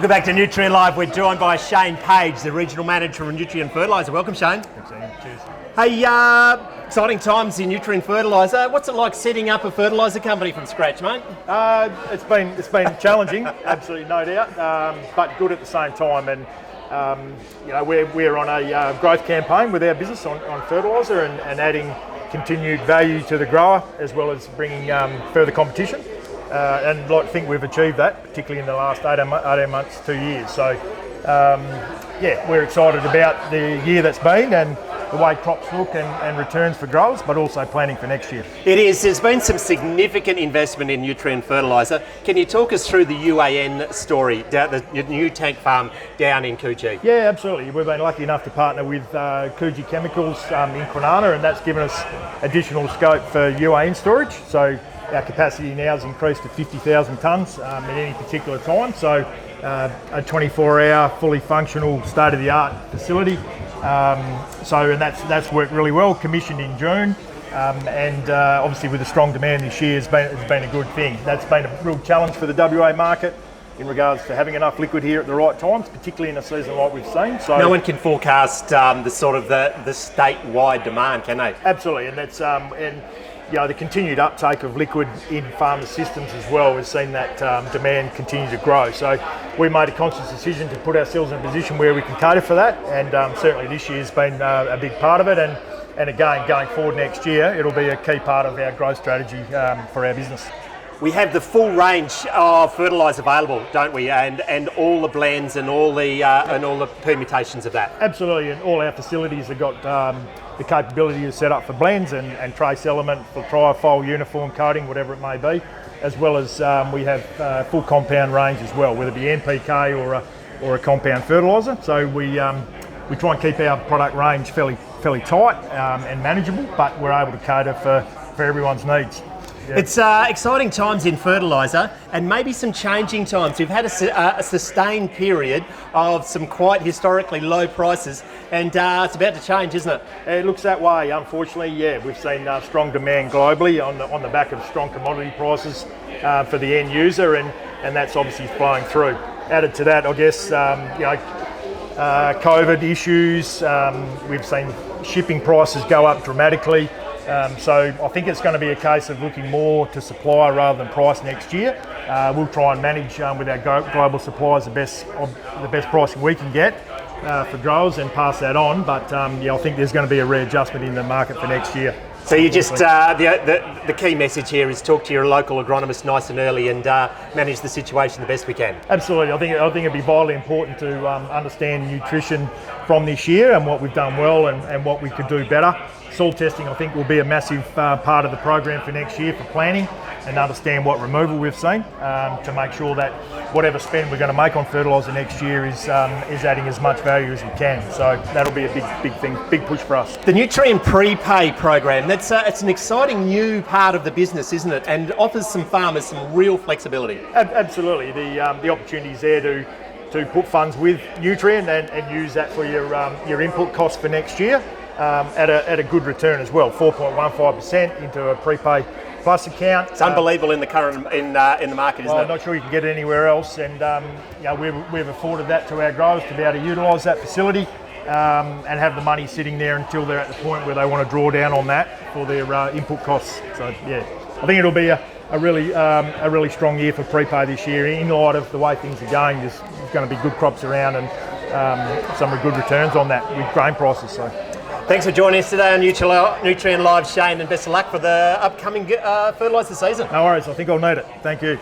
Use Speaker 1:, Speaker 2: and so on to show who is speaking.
Speaker 1: Welcome back to Nutrien Live. We're joined by Shane Page, the Regional Manager of Nutrien Fertiliser. Welcome, Shane.
Speaker 2: Thanks, Ian. Cheers.
Speaker 1: Hey, exciting times in Nutrien Fertiliser. What's it like setting up a fertiliser company from scratch, mate?
Speaker 2: It's been challenging, absolutely no doubt, but good at the same time. And we're on a growth campaign with our business on fertiliser and adding continued value to the grower as well as bringing further competition. And I think we've achieved that, particularly in the last 18 months, 2 years. So, we're excited about the year that's been and the way crops look and returns for growers, but also planning for next year.
Speaker 1: It is. There's been some significant investment in Nutrien Fertiliser. Can you talk us through the UAN story, the new tank farm down in Coogee?
Speaker 2: Yeah, absolutely. We've been lucky enough to partner with Coogee Chemicals in Kwinana, and that's given us additional scope for UAN storage. So our capacity now is increased to 50,000 tonnes at any particular time. So a 24-hour, fully functional, state-of-the-art facility. And that's worked really well. Commissioned in June, and obviously with the strong demand this year, it's been a good thing. That's been a real challenge for the WA market in regards to having enough liquid here at the right times, particularly in a season like we've seen. So
Speaker 1: no one can forecast the statewide demand, can they?
Speaker 2: Absolutely, and that's the continued uptake of liquid in farmer systems as well has seen that demand continue to grow. So we made a conscious decision to put ourselves in a position where we can cater for that, and certainly this year's been a big part of it. And again, going forward next year, it'll be a key part of our growth strategy for our business.
Speaker 1: We have the full range of fertiliser available, don't we? And all the blends and all the permutations of that.
Speaker 2: Absolutely, and all our facilities have got the capability to set up for blends and trace element for trifold, uniform coating, whatever it may be, as well as we have full compound range as well, whether it be NPK or a compound fertiliser. So we try and keep our product range fairly tight and manageable, but we're able to cater for everyone's needs. Yeah.
Speaker 1: It's exciting times in fertiliser and maybe some changing times. We've had a sustained period of some quite historically low prices, and it's about to change, isn't it?
Speaker 2: It looks that way, unfortunately. Yeah, we've seen strong demand globally on the back of strong commodity prices for the end user, and that's obviously flowing through. Added to that, I guess, COVID issues. We've seen shipping prices go up dramatically. So I think it's going to be a case of looking more to supply rather than price next year. We'll try and manage with our global suppliers the best pricing we can get for growers and pass that on. But I think there's going to be a readjustment in the market for next year.
Speaker 1: So you just the key message here is talk to your local agronomist nice and early and manage the situation the best we can.
Speaker 2: Absolutely, I think it'd be vitally important to understand nutrition from this year and what we've done well and what we could do better. Soil testing, I think, will be a massive part of the program for next year for planning and understand what removal we've seen to make sure that whatever spend we're going to make on fertiliser next year is adding as much value as we can. So that'll be a big thing, big push for us.
Speaker 1: The Nutrien prepay program, it's an exciting new part of the business, isn't it? And offers some farmers some real flexibility.
Speaker 2: Absolutely, the opportunity's there to put funds with Nutrien and use that for your input costs for next year. At a good return as well, 4.15% into a prepay plus account.
Speaker 1: It's unbelievable in the current in the market, isn't it?
Speaker 2: I'm not sure you can get it anywhere else, and we've afforded that to our growers to be able to utilise that facility and have the money sitting there until they're at the point where they want to draw down on that for their input costs. So yeah, I think it'll be a really strong year for prepay this year in light of the way things are going. There's going to be good crops around and some good returns on that with grain prices. So.
Speaker 1: Thanks for joining us today on Nutrien Live, Shane, and best of luck for the upcoming fertiliser season.
Speaker 2: No worries, I think I'll need it. Thank you.